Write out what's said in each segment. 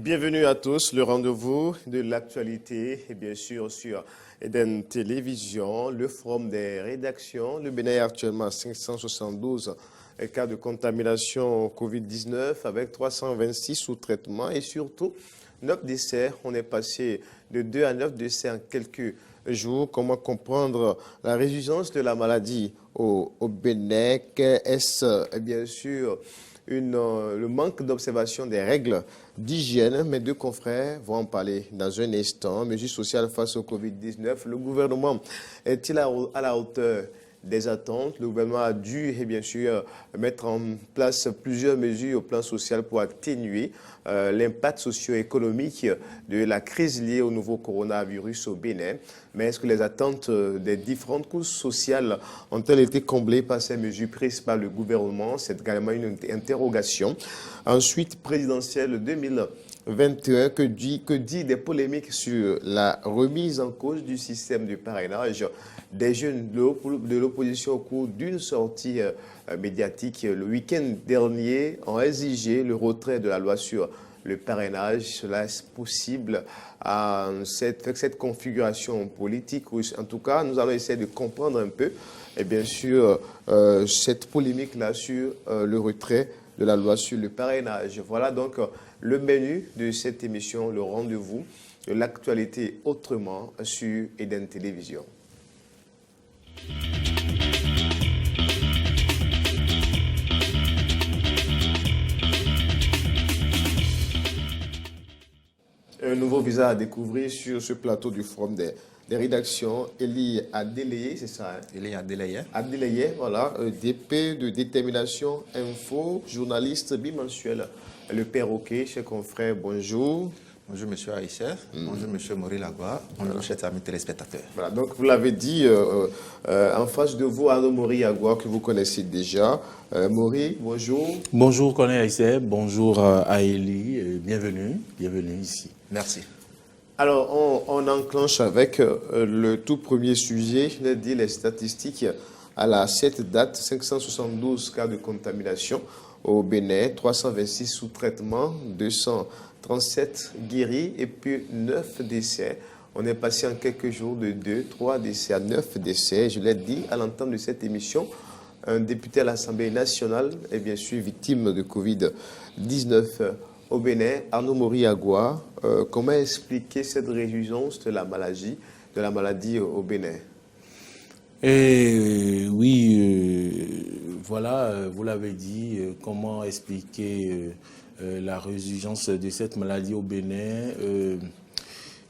Bienvenue à tous, le rendez-vous de l'actualité et bien sûr sur Eden Télévision, le forum des rédactions. Le Bénin est actuellement à 572 cas de contamination au Covid-19 avec 326 sous traitement et surtout 9 décès. On est passé de 2 à 9 décès en quelques jours. Comment comprendre la résurgence de la maladie au Bénin? Est-ce bien sûr le manque d'observation des règles d'hygiène? Mes deux confrères vont en parler dans un instant. Mesures sociales face au Covid-19. Le gouvernement est-il à la hauteur des attentes? Le gouvernement a dû, bien sûr, mettre en place plusieurs mesures au plan social pour atténuer l'impact socio-économique de la crise liée au nouveau coronavirus au Bénin. Mais est-ce que les attentes des différentes couches sociales ont-elles été comblées par ces mesures prises par le gouvernement? C'est également une interrogation. Ensuite, présidentielle 2021, que dit des polémiques sur la remise en cause du système de parrainage des jeunes de l'opposition au cours d'une sortie médiatique le week-end dernier ont exigé le retrait de la loi sur le parrainage. Cela est possible à cette configuration politique? Ou en tout cas, nous allons essayer de comprendre un peu, et bien sûr, cette polémique-là sur le retrait de la loi sur le parrainage. Voilà donc le menu de cette émission, le rendez-vous de l'actualité autrement sur Eden Télévision. Un nouveau visage à découvrir sur ce plateau du forum des rédactions. Elie Adélayé, c'est ça, hein? Elie Adélayé. Adélayé, voilà, DP de Détermination Info, journaliste bimensuel. Le Perroquet, chers confrères, bonjour. Bonjour, monsieur Aïssef. Bonjour, monsieur Maurice Lagua. Bonjour, chers amis téléspectateurs. Voilà, donc vous l'avez dit, en face de vous, Arnaud Maurice Lagua, que vous connaissez déjà. Maurice, bonjour. Bonjour, Colin Aïssef. Bonjour à Elie. Bienvenue ici. Merci. Alors, on enclenche avec le tout premier sujet, je l'ai dit, les statistiques. À cette date, 572 cas de contamination au Bénin, 326 sous traitement, 237 guéris et puis 9 décès. On est passé en quelques jours de 2, 3 décès à 9 décès. Je l'ai dit à l'entame de cette émission, un député à l'Assemblée nationale est bien sûr victime de Covid-19 au Bénin. Arnaud Maurice Lagua, comment expliquer cette résurgence de la maladie au Bénin? Voilà, vous l'avez dit, comment expliquer la résurgence de cette maladie au Bénin?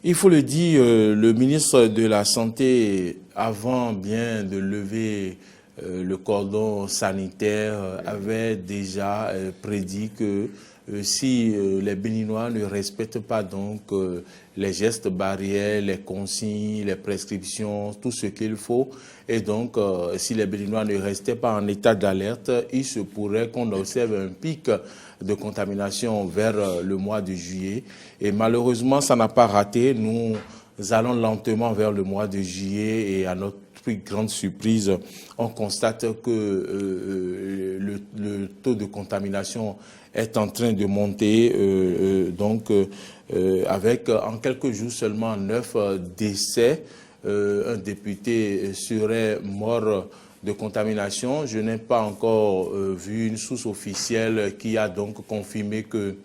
Il faut le dire, le ministre de la Santé, avant bien de lever le cordon sanitaire, avait déjà prédit que si les Béninois ne respectent pas donc les gestes barrières, les consignes, les prescriptions, tout ce qu'il faut, et donc si les Béninois ne restaient pas en état d'alerte, il se pourrait qu'on observe un pic de contamination vers le mois de juillet. Et malheureusement, ça n'a pas raté. Nous allons lentement vers le mois de juillet et à notre plus grande surprise, on constate que le taux de contamination est en train de monter, avec en quelques jours seulement 9 décès. Un député serait mort de contamination. Je n'ai pas encore vu une source officielle qui a donc confirmé que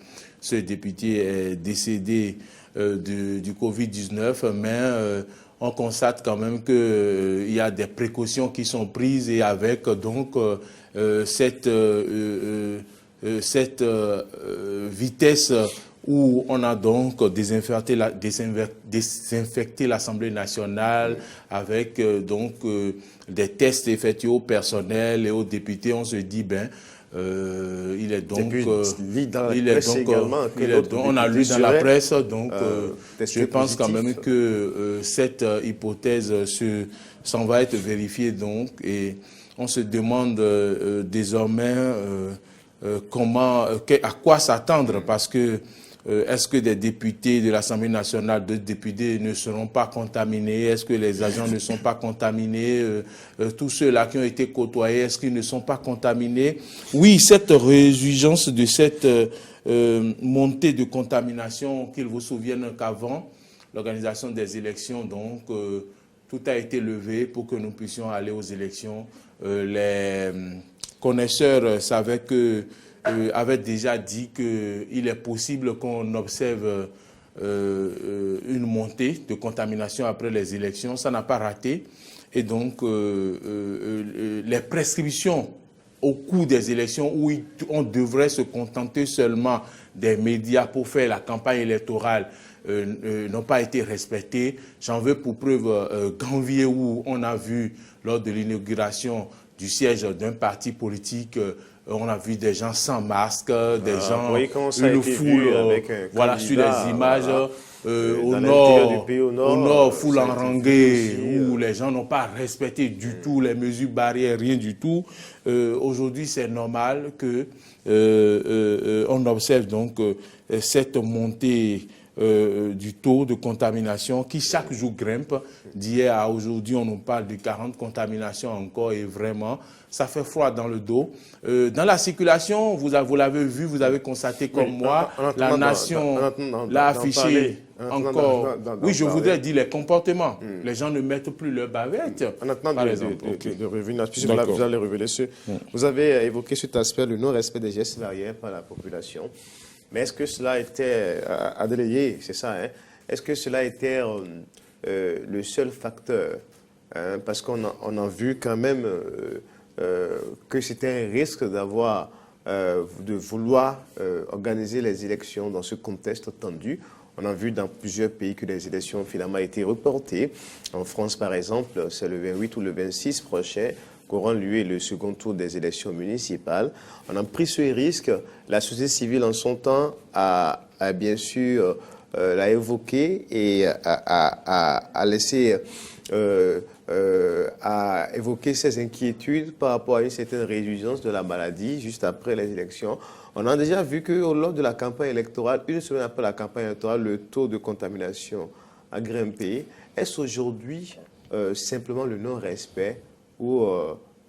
ce député est décédé du Covid-19, mais on constate quand même qu'il y a des précautions qui sont prises et avec donc cette vitesse où on a donc désinfecté l'Assemblée nationale avec des tests effectués au personnel et aux députés. On se dit, il est donc, on a lu dans la presse, donc je pense quand même que cette hypothèse s'en va être vérifiée, donc, et on se demande désormais à quoi s'attendre, parce que est-ce que des députés de l'Assemblée nationale, d'autres députés ne seront pas contaminés? Est-ce que les agents ne sont pas contaminés? Tous ceux-là qui ont été côtoyés, est-ce qu'ils ne sont pas contaminés? Oui, cette résurgence de cette montée de contamination, qu'il vous souvienne qu'avant l'organisation des élections, donc tout a été levé pour que nous puissions aller aux élections. Les connaisseurs savaient que avait déjà dit qu'il est possible qu'on observe une montée de contamination après les élections. Ça n'a pas raté. Et donc, les prescriptions au cours des élections où on devrait se contenter seulement des médias pour faire la campagne électorale n'ont pas été respectées. J'en veux pour preuve Ganvier, où on a vu lors de l'inauguration du siège d'un parti politique, on a vu des gens sans masque, des gens, une foule, voilà, sur les images, au nord, foule en rangée, où les gens n'ont pas respecté du tout les mesures barrières, rien du tout. Aujourd'hui, c'est normal que on observe donc cette montée du taux de contamination qui chaque jour grimpe. D'hier à aujourd'hui, on nous parle de 40 contaminations encore, et vraiment, ça fait froid dans le dos. Dans la circulation, vous l'avez vu, vous avez constaté comme moi, la nation l'a affiché encore. Oui, je voudrais dire les comportements. Les gens ne mettent plus leur bavette. En attendant de revenir, vous allez révéler vous avez évoqué cet aspect, le non-respect des gestes barrières par la population. Mais est-ce que cela était, Adélaïde, c'est ça, hein? Est-ce que cela était le seul facteur, hein? Parce qu'on a vu quand même que c'était un risque d'avoir, de vouloir organiser les élections dans ce contexte tendu. On a vu dans plusieurs pays que les élections ont finalement été reportées. En France, par exemple, c'est le 28 ou le 26 prochain qu'aura lieu le second tour des élections municipales. On a pris ce risque. La société civile, en son temps, a bien sûr l'a évoqué et a laissé a évoqué ses inquiétudes par rapport à une certaine résurgence de la maladie juste après les élections. On a déjà vu que lors de la campagne électorale, une semaine après la campagne électorale, le taux de contamination a grimpé. Est-ce aujourd'hui simplement le non-respect ou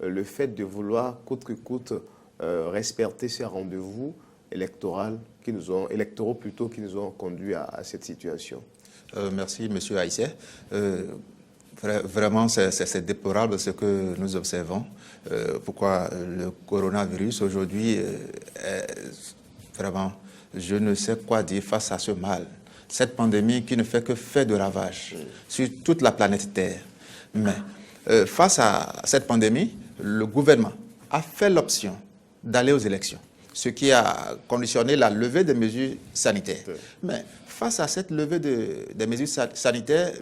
le fait de vouloir coûte que coûte respecter ces rendez-vous électoraux plutôt, qui nous ont conduits à cette situation? Merci, M. Aïssé. Vraiment, c'est déplorable ce que nous observons. Pourquoi le coronavirus aujourd'hui, vraiment, je ne sais quoi dire face à ce mal. Cette pandémie qui ne fait que faire de ravages sur toute la planète Terre. Mais face à cette pandémie, le gouvernement a fait l'option d'aller aux élections, ce qui a conditionné la levée des mesures sanitaires. Mais face à cette levée des mesures sanitaires,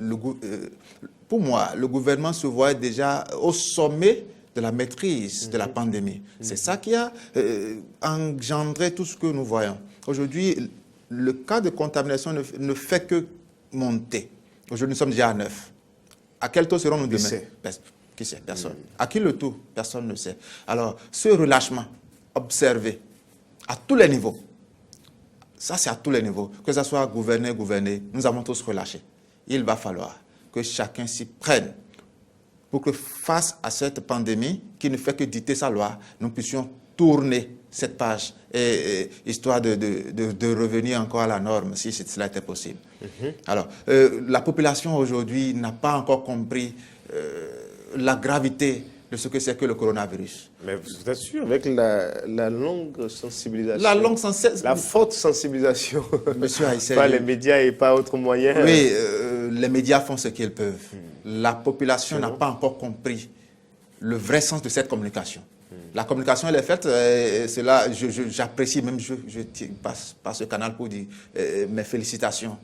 pour moi, le gouvernement se voit déjà au sommet de la maîtrise de la pandémie. C'est ça qui a engendré tout ce que nous voyons. Aujourd'hui, le cas de contamination ne fait que monter. Aujourd'hui, nous sommes déjà à 9. À quel taux serons-nous demain? Qui sait? Personne. À qui le taux? Personne ne sait. Alors, ce relâchement observé à tous les niveaux, ça c'est à tous les niveaux, que ce soit gouverner, nous avons tous relâché. Il va falloir que chacun s'y prenne pour que face à cette pandémie qui ne fait que dicter sa loi, nous puissions tourner cette page, histoire de revenir encore à la norme, si cela était possible. Alors, la population aujourd'hui n'a pas encore compris la gravité de ce que c'est que le coronavirus. Mais vous êtes sûr, avec la longue sensibilisation, la forte sensibilisation, Monsieur Aïssé, pas les médias et pas autres moyens. Oui, les médias font ce qu'ils peuvent. La population n'a pas encore compris le vrai sens de cette communication. La communication, elle est faite, j'apprécie même, je passe par ce canal pour dire mes félicitations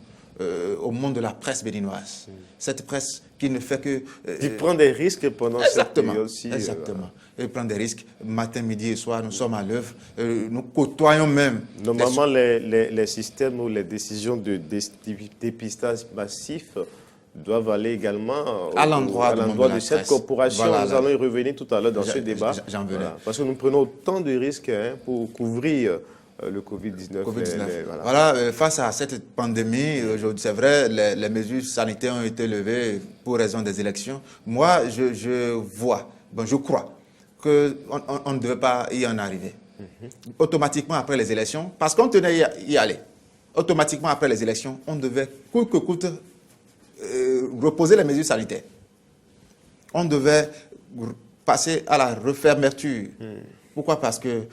au monde de la presse béninoise. Cette presse qui ne fait que... qui prend des risques pendant cette période aussi. Exactement. Elle prend des risques matin, midi et soir. Nous sommes à l'œuvre. Nous côtoyons même. Normalement, les systèmes ou les décisions de dépistage massif doivent aller également à l'endroit de cette corporation. Voilà. Nous allons y revenir tout à l'heure dans ce débat. J'en venais. Parce que nous prenons autant de risques pour couvrir le Covid-19. Voilà, face à cette pandémie, aujourd'hui, c'est vrai, les mesures sanitaires ont été levées pour raison des élections. Moi, je crois qu'on ne devait pas y en arriver. Automatiquement après les élections, parce qu'on tenait y aller. Automatiquement après les élections, on devait coûte que coûte reposer les mesures sanitaires. On devait passer à la refermeture. Pourquoi? Parce que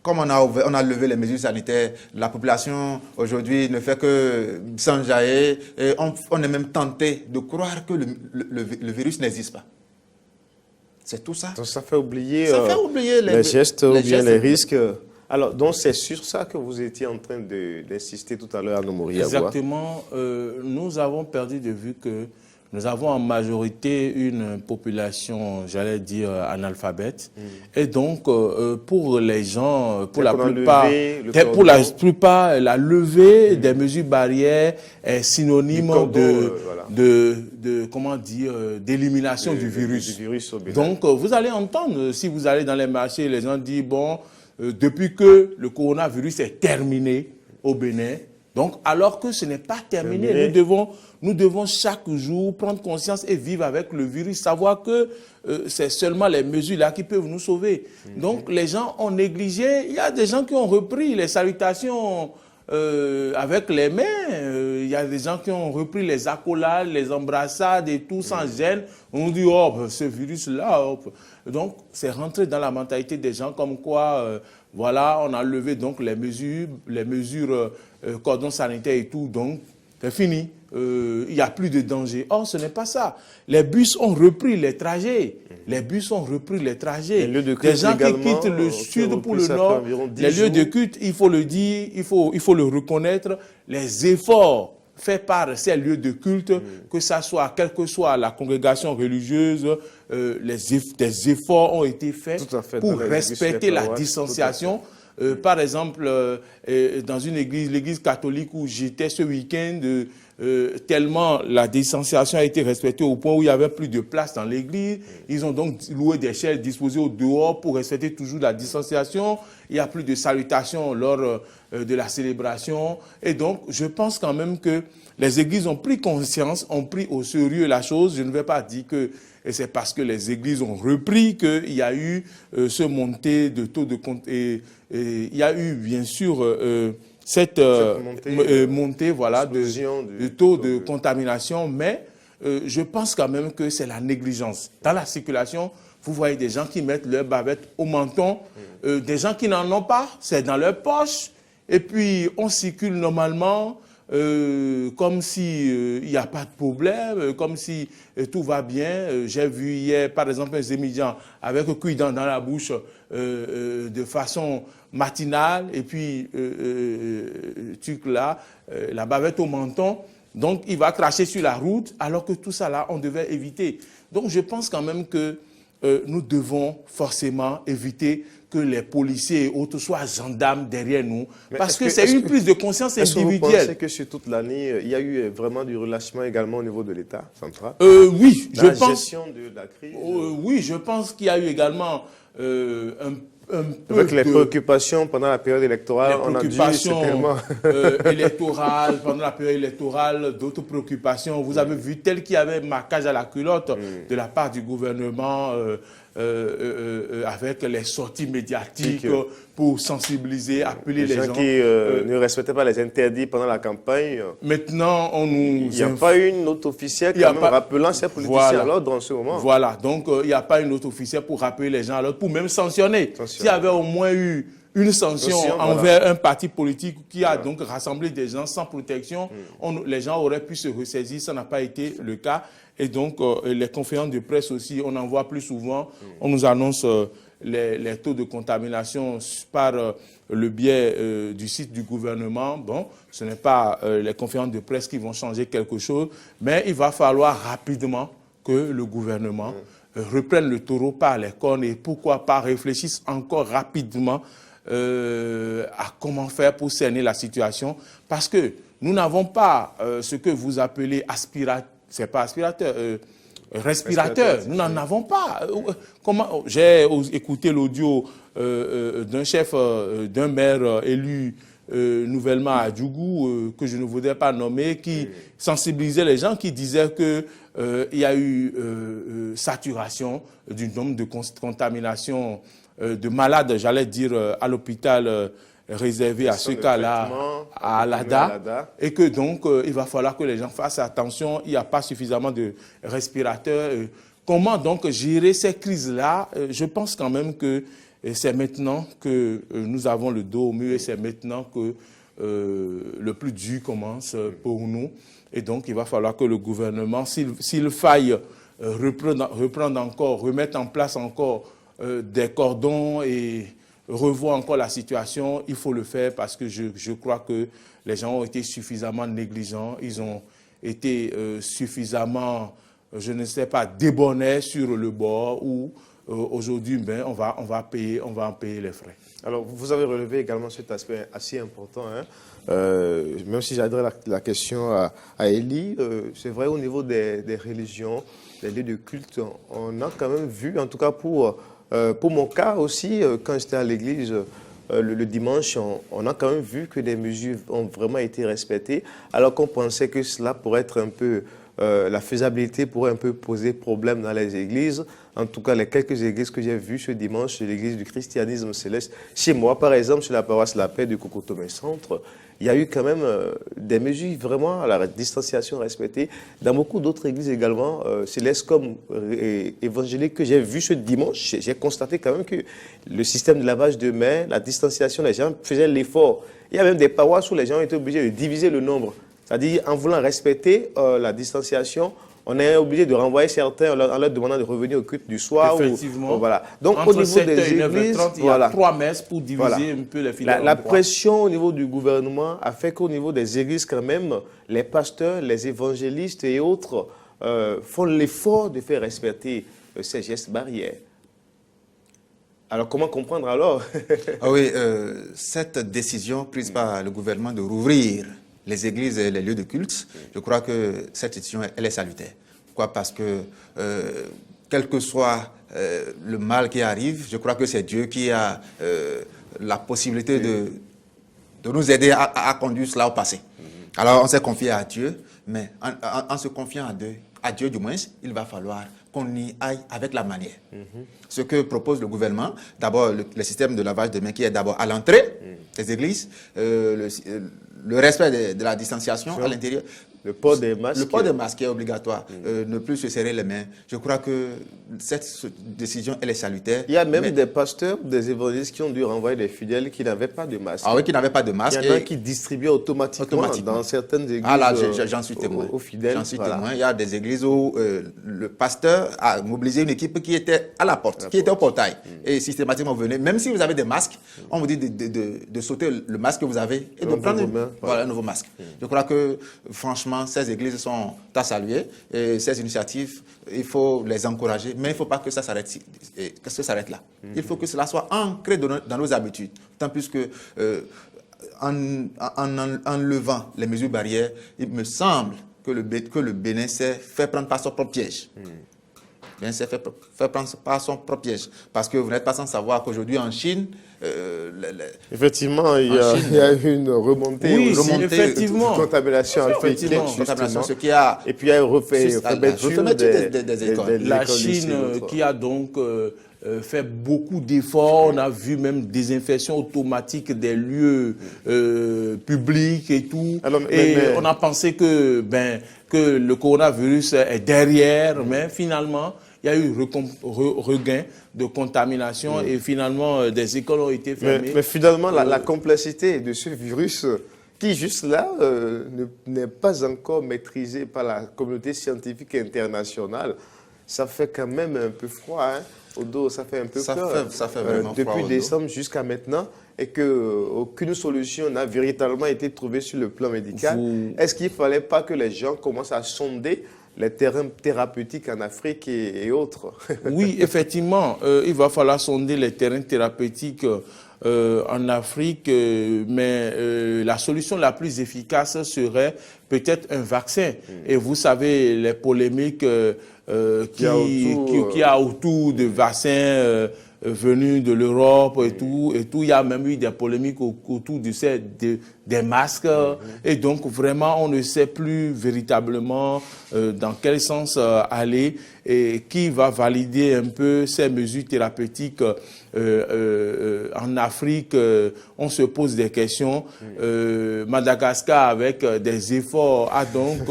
comme on a levé les mesures sanitaires, la population aujourd'hui ne fait que s'enjailler et on est même tenté de croire que le virus n'existe pas. C'est tout ça. Donc ça fait oublier, les gestes ou bien les risques. Alors, donc c'est sur ça que vous étiez en train d'insister tout à l'heure à Nomori. Exactement. Nous avons perdu de vue que nous avons en majorité une population, j'allais dire, analphabète. Et donc, pour les gens, pour la plupart, la levée des mesures barrières est synonyme comment dire, d'élimination du virus. Donc, vous allez entendre, si vous allez dans les marchés, les gens disent, bon, depuis que le coronavirus est terminé au Bénin, donc, alors que ce n'est pas terminé, nous devons chaque jour prendre conscience et vivre avec le virus, savoir que c'est seulement les mesures là qui peuvent nous sauver. Donc, les gens ont négligé. Il y a des gens qui ont repris les salutations avec les mains. Il y a des gens qui ont repris les accolades, les embrassades et tout sans gêne. On dit, oh, ce virus-là. Donc, c'est rentré dans la mentalité des gens comme quoi, voilà, on a levé donc les mesures cordon sanitaire et tout, donc c'est fini, il n'y a plus de danger. Or, ce n'est pas ça. Les bus ont repris les trajets. Les bus ont repris les trajets. Des gens qui quittent le sud pour le nord, les lieux de culte, il faut le dire, il faut le reconnaître, les efforts faits par ces lieux de culte, que ça soit, quelle que soit la congrégation religieuse, des efforts ont été faits pour respecter la distanciation. Par exemple, dans une église, l'église catholique où j'étais ce week-end, tellement la distanciation a été respectée au point où il n'y avait plus de place dans l'église. Ils ont donc loué des chaises disposées au dehors pour respecter toujours la distanciation. Il n'y a plus de salutations lors de la célébration. Et donc, je pense quand même que les églises ont pris conscience, ont pris au sérieux la chose. Je ne vais pas dire que c'est parce que les églises ont repris qu'il y a eu ce montée de taux de compte. Il y a eu, bien sûr, cette montée voilà, de taux de contamination, mais je pense quand même que c'est la négligence. Dans la circulation, vous voyez des gens qui mettent leur bavette au menton, des gens qui n'en ont pas, c'est dans leur poche, et puis on circule normalement comme si il n'y a pas de problème, comme si tout va bien. J'ai vu hier, par exemple, un Zémidian avec un cuidant dans la bouche de façon matinale, et puis la bavette au menton. Donc, il va cracher sur la route, alors que tout ça, là, on devait éviter. Donc, je pense quand même que nous devons forcément éviter que les policiers et autres soient gendarmes derrière nous, parce que c'est une prise de conscience individuelle. Est-ce que vous pensez que sur toute l'année, il y a eu vraiment du relâchement également au niveau de l'État central? Oui, je pense. La gestion de la crise? Oui, je pense qu'il y a eu également un peu avec les préoccupations pendant la période électorale, on a dit tellement... électorales, pendant la période électorale, d'autres préoccupations. Vous avez vu tel qu'il y avait marquage à la culotte de la part du gouvernement avec les sorties médiatiques pour sensibiliser, appeler les gens qui ne respectaient pas les interdits pendant la campagne. Maintenant, il n'y a pas une note officielle rappelant ces politiciens à l'ordre en ce moment. Voilà, donc il n'y a pas une note officielle pour rappeler les gens à l'ordre, pour même sanctionner. S'il y avait au moins eu une sanction envers un parti politique qui a donc rassemblé des gens sans protection, les gens auraient pu se ressaisir, ça n'a pas été le cas. Et donc, les conférences de presse aussi, on en voit plus souvent. On nous annonce les taux de contamination par le biais du site du gouvernement. Bon, ce n'est pas les conférences de presse qui vont changer quelque chose, mais il va falloir rapidement que le gouvernement reprenne le taureau par les cornes et pourquoi pas réfléchisse encore rapidement à comment faire pour cerner la situation. Parce que nous n'avons pas ce que vous appelez aspirateur. C'est pas aspirateur. respirateurs. Nous n'en avons pas. J'ai écouté l'audio d'un chef, d'un maire élu nouvellement à Djougou, que je ne voudrais pas nommer, qui sensibilisait les gens, qui disaient que il y a eu saturation du nombre de contaminations de malades, j'allais dire, à l'hôpital réservé à ce cas-là, à Alada, et que donc il va falloir que les gens fassent attention, il n'y a pas suffisamment de respirateurs. Comment donc gérer ces crises-là? Je pense quand même que c'est maintenant que nous avons le dos au mur et c'est maintenant que le plus dur commence pour nous. Et donc il va falloir que le gouvernement, s'il faille reprendre encore, remettre en place encore des cordons et revoir encore la situation, il faut le faire parce que je crois que les gens ont été suffisamment négligents, ils ont été suffisamment, je ne sais pas, débonnés sur le bord où aujourd'hui, ben, on va en payer les frais. Alors, vous avez relevé également cet aspect assez important, hein. Même si j'adresse la question à Elie, c'est vrai au niveau des religions, des lieux de culte, on a quand même vu, en tout cas pour mon cas aussi, quand j'étais à l'église le dimanche, on a quand même vu que des mesures ont vraiment été respectées, alors qu'on pensait que cela pourrait être un peu, la faisabilité pourrait un peu poser problème dans les églises. En tout cas, les quelques églises que j'ai vues ce dimanche, l'église du christianisme céleste, chez moi par exemple, sur la paroisse La Paix de Cocotomé Centre, il y a eu quand même des mesures vraiment à la distanciation respectée. Dans beaucoup d'autres églises également, célestes comme évangéliques que j'ai vues ce dimanche, j'ai constaté quand même que le système de lavage de mains, la distanciation, les gens faisaient l'effort. Il y a même des paroisses où les gens étaient obligés de diviser le nombre. C'est-à-dire, en voulant respecter la distanciation, on est obligé de renvoyer certains en leur demandant de revenir au culte du soir. Effectivement. Voilà. Donc, entre au niveau 7 des et 9h30, églises, il y a 3 messes pour diviser un peu les fidèles. La pression au niveau du gouvernement a fait qu'au niveau des églises, quand même, les pasteurs, les évangélistes et autres font l'effort de faire respecter ces gestes barrières. Alors, comment comprendre alors? Ah oui, cette décision prise par le gouvernement de rouvrir les églises et les lieux de culte, je crois que cette décision, elle est salutaire. Pourquoi? Parce que, quel que soit le mal qui arrive, je crois que c'est Dieu qui a la possibilité de nous aider à conduire cela au passé. Alors, on s'est confié à Dieu, mais en se confiant à Dieu du moins, il va falloir qu'on y aille avec la manière. Ce que propose le gouvernement, d'abord le système de lavage de mains qui est d'abord à l'entrée des églises, le respect de la distanciation à l'intérieur. Le port des masques. Le port des masques est obligatoire. Ne plus se serrer les mains. Je crois que cette décision, elle est salutaire. Il y a même des pasteurs, des évangélistes qui ont dû renvoyer des fidèles qui n'avaient pas de masque. Ah oui, qui n'avaient pas de masque. Il y en a qui distribuaient automatiquement dans certaines églises. Ah là, j'en suis témoin. Aux fidèles. J'en suis témoin. Il y a des églises où le pasteur a mobilisé une équipe qui était à la porte, qui était au portail. Et systématiquement, vous venez. Même si vous avez des masques, on vous dit de sauter le masque que vous avez et de prendre un nouveau masque. Je crois que, franchement, ces églises sont à saluer et ces initiatives, il faut les encourager, mais il ne faut pas que ça s'arrête là. Il faut que cela soit ancré dans nos habitudes. Tant plus que en levant les mesures barrières, il me semble que le Bénin s'est fait prendre par son propre piège. Bien, c'est fait prendre par son propre piège. Parce que vous n'êtes pas sans savoir qu'aujourd'hui en Chine... effectivement, il y a eu une remontée, effectivement. De contamination africaine. Et puis il y a une refermeture des écoles. La Chine qui a donc fait beaucoup d'efforts. On a vu même désinfection automatique des lieux publics et tout. Alors, on a pensé que le coronavirus est derrière, mais finalement... Il y a eu regain de contamination et finalement des écoles ont été fermées. Mais finalement, la complexité de ce virus qui juste là n'est pas encore maîtrisée par la communauté scientifique internationale, ça fait quand même un peu froid au dos, ça fait un peu peur. Ça fait vraiment froid depuis décembre jusqu'à maintenant et qu'aucune solution n'a véritablement été trouvée sur le plan médical. Est-ce qu'il ne fallait pas que les gens commencent à sonder les terrains thérapeutiques en Afrique et autres? Oui, effectivement, il va falloir sonder les terrains thérapeutiques en Afrique, mais la solution la plus efficace serait peut-être un vaccin. Et vous savez, les polémiques qu'il y a autour de vaccins venus de l'Europe et tout. Il y a même eu des polémiques autour des masques. Et donc, vraiment, on ne sait plus véritablement dans quel sens aller et qui va valider un peu ces mesures thérapeutiques. En Afrique, on se pose des questions. Madagascar, avec des efforts, a donc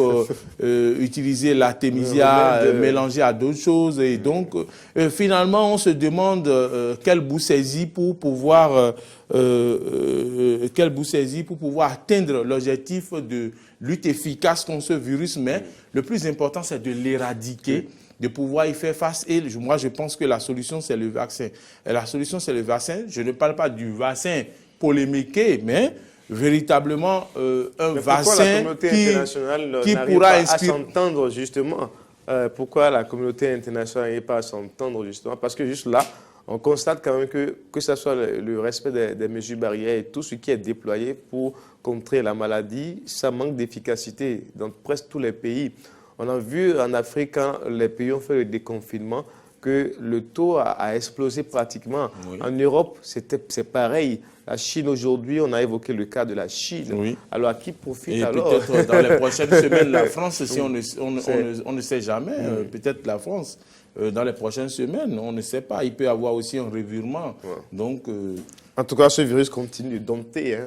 utilisé l'artémisia mélangée à d'autres choses. Et donc, finalement, on se demande quel bout saisir pour pouvoir atteindre l'objectif de lutte efficace contre ce virus. Mais le plus important, c'est de l'éradiquer, de pouvoir y faire face. Et moi, je pense que la solution, c'est le vaccin. Et la solution, c'est le vaccin. Je ne parle pas du vaccin polémiqué, mais véritablement un vaccin qui pourra à s'entendre, justement. Pourquoi la communauté internationale n'est pas à s'entendre, justement? Parce que juste là, on constate quand même que ce soit le respect des mesures barrières et tout ce qui est déployé pour contrer la maladie, ça manque d'efficacité dans presque tous les pays. On a vu en Afrique, quand les pays ont fait le déconfinement, que le taux a explosé pratiquement. Oui. En Europe, c'est pareil. La Chine, aujourd'hui, on a évoqué le cas de la Chine. Oui. Alors, à qui profite alors? Peut-être dans les prochaines semaines, la France, si on ne sait jamais, peut-être la France, dans les prochaines semaines, on ne sait pas. Il peut y avoir aussi un revirement. Ouais. Donc, en tout cas, ce virus continue de dompter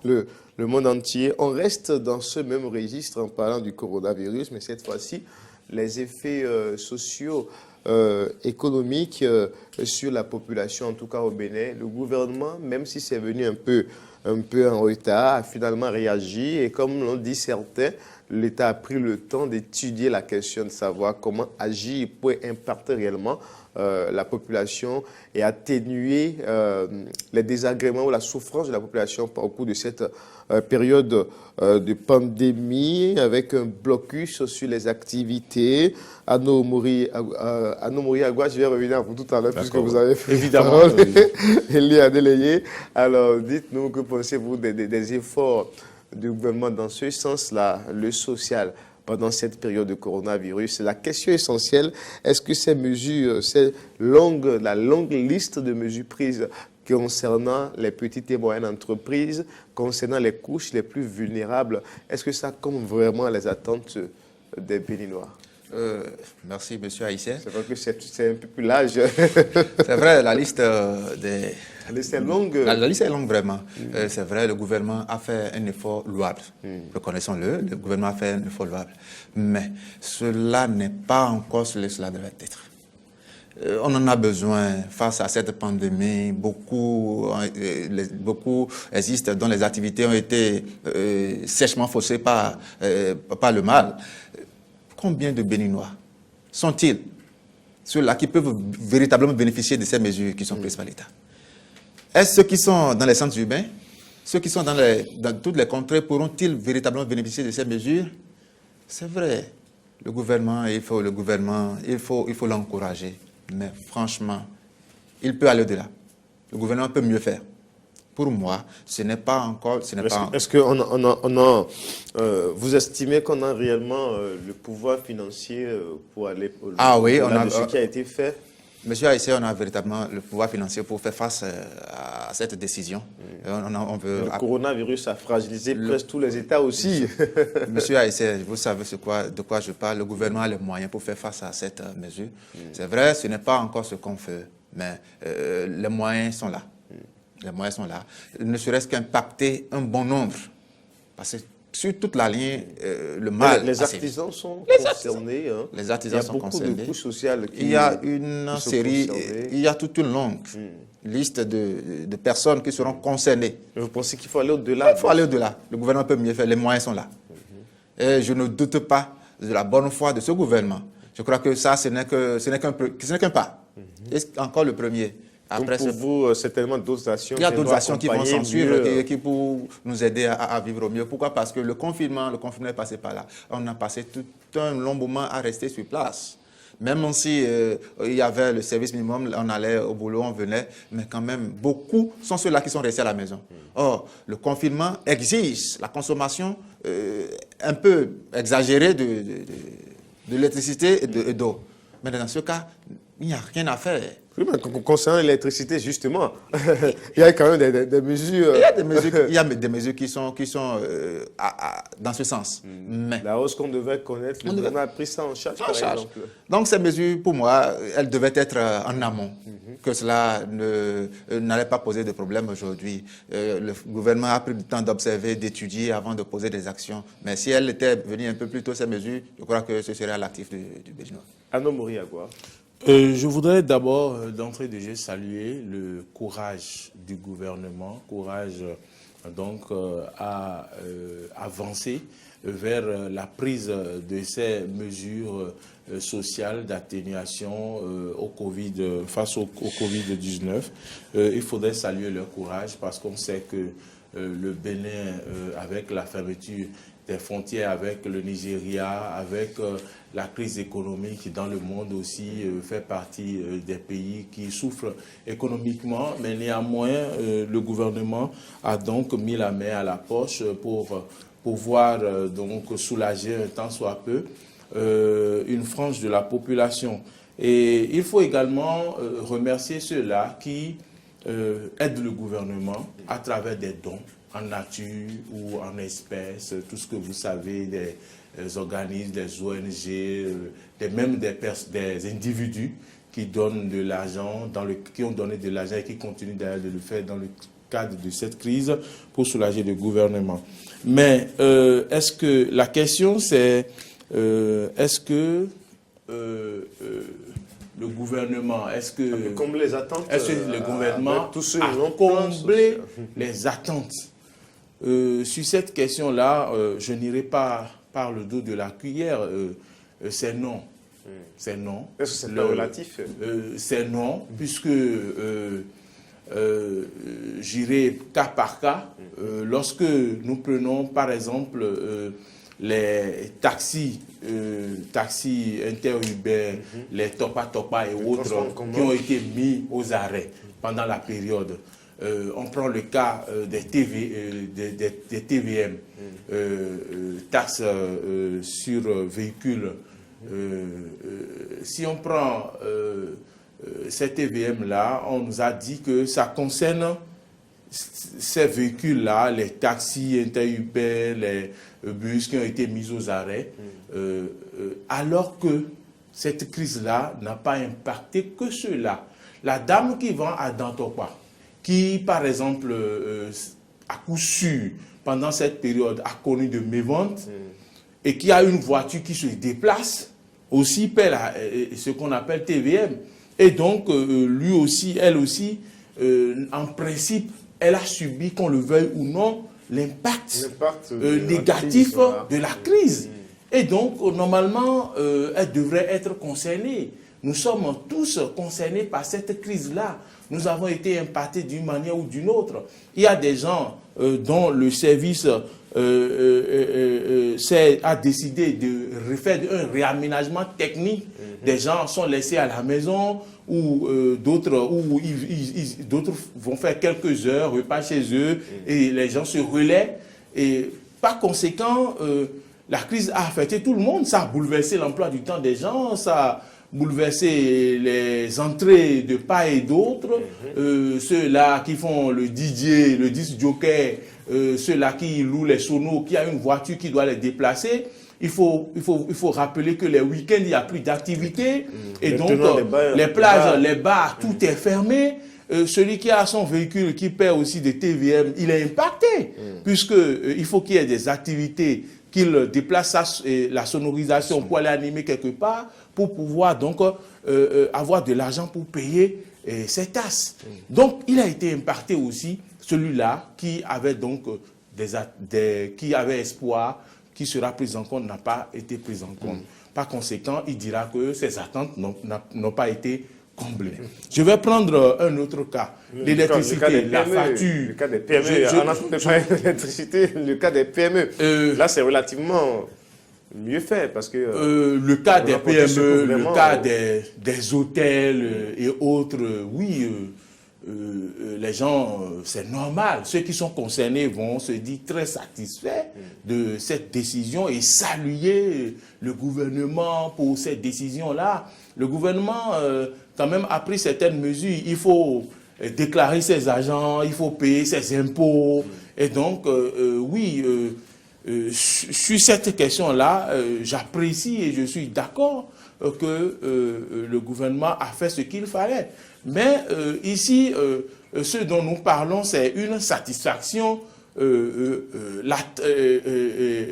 le monde entier. On reste dans ce même registre en parlant du coronavirus, mais cette fois-ci, les effets sociaux, économiques sur la population, en tout cas au Bénin. Le gouvernement, même si c'est venu un peu en retard, a finalement réagi. Et comme l'ont dit certains, l'État a pris le temps d'étudier la question, de savoir comment agir pour impacter réellement la population et atténuer les désagréments ou la souffrance de la population au cours de cette période de pandémie, avec un blocus sur les activités. Anno Moriagua, je vais revenir à vous tout à l'heure, puisque vous avez fait évidemment Elie Adeleye. Alors, dites-nous, que pensez-vous des efforts du gouvernement dans ce sens-là, le social, pendant cette période de coronavirus? La question essentielle, est-ce que ces mesures, la longue liste de mesures prises concernant les petites et moyennes entreprises, concernant les couches les plus vulnérables, est-ce que ça compte vraiment les attentes des Béninois? Merci, monsieur Haïtien. C'est vrai que c'est un peu plus large. C'est vrai, la liste des... La liste est longue. La liste est longue, vraiment. C'est vrai, le gouvernement a fait un effort louable. Reconnaissons-le, le gouvernement a fait un effort louable. Mais cela n'est pas encore ce que cela devait être. On en a besoin face à cette pandémie. Beaucoup existent dont les activités ont été sèchement faussées par le mal. Combien de Béninois sont-ils ceux-là qui peuvent véritablement bénéficier de ces mesures qui sont prises par l'État? Est-ce ceux qui sont dans les centres urbains, ceux qui sont dans toutes les contrées, pourront-ils véritablement bénéficier de ces mesures? C'est vrai, le gouvernement, il faut l'encourager. Mais franchement, il peut aller au-delà. Le gouvernement peut mieux faire. Pour moi, ce n'est pas encore... Est-ce que vous estimez qu'on a réellement le pouvoir financier pour aller au-delà de ce qui a été fait? Monsieur Haïtien, on a véritablement le pouvoir financier pour faire face à cette décision. Le coronavirus a fragilisé presque tous les États aussi. Monsieur Haïtien, vous savez de quoi je parle. Le gouvernement a les moyens pour faire face à cette mesure. C'est vrai, ce n'est pas encore ce qu'on fait, mais les moyens sont là. Les moyens sont là. Ne serait-ce qu'impacter un bon nombre. Parce que sur toute la ligne, le mal... Les artisans sont concernés. Les artisans sont concernés. Il y a beaucoup de couches sociales il y a une série, il y a toute une longue liste de personnes qui seront concernées. Mais vous pensez qu'il faut aller au-delà? Il faut aller au-delà. Le gouvernement peut mieux faire. Les moyens sont là. Et je ne doute pas de la bonne foi de ce gouvernement. Je crois que ça, ce n'est qu'un pas. Et encore le premier. Après, donc pour vous, certainement d'autres actions. Il y a d'autres actions qui vont s'en suivre, qui pour nous aider à vivre au mieux. Pourquoi? Parce que le confinement est passé par là. On a passé tout un long moment à rester sur place. Même si il y avait le service minimum, on allait au boulot, on venait, mais quand même, beaucoup sont ceux-là qui sont restés à la maison. Or, le confinement exige la consommation un peu exagérée de l'électricité et d'eau. Mais dans ce cas, il n'y a rien à faire. Oui, mais concernant l'électricité, justement, il y a quand même des mesures. Il y a des mesures qui sont dans ce sens. Mais la hausse qu'on devait connaître, le gouvernement a pris ça en charge, par exemple. Donc ces mesures, pour moi, elles devaient être en amont, que cela n'allait pas poser de problème aujourd'hui. Le gouvernement a pris le temps d'observer, d'étudier avant de poser des actions. Mais si elles étaient venues un peu plus tôt, ces mesures, je crois que ce serait à l'actif du Béninois. Arnaud Moriagua. Je voudrais d'abord, d'entrée de jeu, saluer le courage du gouvernement, courage donc à avancer vers la prise de ces mesures sociales d'atténuation face au Covid-19. Il faudrait saluer leur courage parce qu'on sait que le Bénin, avec la fermeture des frontières avec le Nigeria, avec la crise économique dans le monde aussi, fait partie des pays qui souffrent économiquement. Mais néanmoins, le gouvernement a donc mis la main à la poche pour pouvoir donc soulager un tant soit peu une frange de la population. Et il faut également remercier ceux-là qui aident le gouvernement à travers des dons en nature ou en espèces, tout ce que vous savez, des organismes, des ONG, même des individus qui donnent de l'argent, qui ont donné de l'argent et qui continuent d'ailleurs de le faire dans le cadre de cette crise pour soulager le gouvernement. Mais est-ce que la question c'est est-ce que le gouvernement, est-ce que combler les attentes, le gouvernement a comblé les attentes? Sur cette question-là, je n'irai pas par le dos de la cuillère. C'est non. C'est non. Est-ce que c'est pas relatif? C'est non, puisque j'irai cas par cas. Lorsque nous prenons, par exemple, les taxis interurbains, les topa-topa et autres qui ont été mis aux arrêts pendant la période. On prend le cas des TVM, taxes sur véhicules. Si on prend ces TVM-là, on nous a dit que ça concerne ces véhicules-là, les taxis interurbains, les bus qui ont été mis aux arrêts, alors que cette crise-là n'a pas impacté que ceux-là. La dame qui vend à Dantopa, qui, par exemple, à coup sûr, pendant cette période, a connu de méventes et qui a une voiture qui se déplace, aussi paie ce qu'on appelle TVM. Et donc, lui aussi, elle aussi, en principe, elle a subi, qu'on le veuille ou non, l'impact négatif de la crise. Et donc, normalement, elle devrait être concernée. Nous sommes tous concernés par cette crise-là. Nous avons été impactés d'une manière ou d'une autre. Il y a des gens dont le service a décidé de faire un réaménagement technique. Des gens sont laissés à la maison ou d'autres vont faire quelques heures, repas chez eux et les gens se relaient. Et par conséquent, la crise a affecté tout le monde. Ça a bouleversé l'emploi du temps des gens, ça a bouleversé les entrées de part et d'autre, ceux-là qui font le DJ, le disc jockey, ceux-là qui louent les sonos, qui a une voiture qui doit les déplacer. Il faut rappeler que les week-ends, il n'y a plus d'activité. Et donc, les plages, les bars, tout est fermé. Celui qui a son véhicule, qui paie aussi des TVM, il est impacté. Puisqu'il faut qu'il y ait des activités, qu'il déplace la sonorisation pour aller animer quelque part, pour pouvoir donc avoir de l'argent pour payer ses tasses. Donc, il a été impacté aussi, celui-là qui avait donc qui avait espoir, qui sera pris en compte, n'a pas été pris en compte. Par conséquent, il dira que ses attentes n'ont pas été comblées. Je vais prendre un autre cas, l'électricité, la facture. Le cas des PME, l'électricité, le cas des PME. Là, c'est relativement mieux faire parce que... le cas des PME, vraiment, le cas des hôtels et autres, oui, les gens, c'est normal. Ceux qui sont concernés vont se dire très satisfaits de cette décision et saluer le gouvernement pour cette décision-là. Le gouvernement, quand même, a pris certaines mesures. Il faut déclarer ses agents, il faut payer ses impôts. Et donc, oui, sur cette question-là, j'apprécie et je suis d'accord que le gouvernement a fait ce qu'il fallait. Mais ici, ce dont nous parlons, c'est une satisfaction.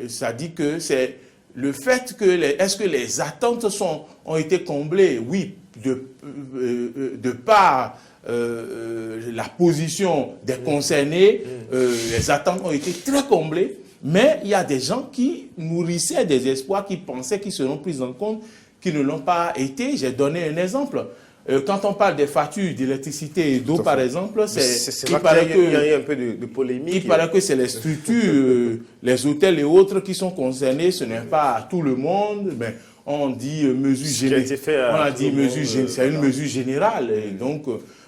Ça dit que c'est le fait que est-ce que les attentes ont été comblées? Oui, de par la position des concernés, les attentes ont été très comblées. Mais il y a des gens qui nourrissaient des espoirs, qui pensaient qu'ils seront pris en compte, qui ne l'ont pas été. J'ai donné un exemple. Quand on parle des factures d'électricité et d'eau, par exemple, il paraît qu'il y a un peu de polémique. Il paraît que c'est les structures, les hôtels et autres qui sont concernés. Ce n'est pas tout le monde. Mais on dit mesure générale. C'est une mesure générale. Et donc,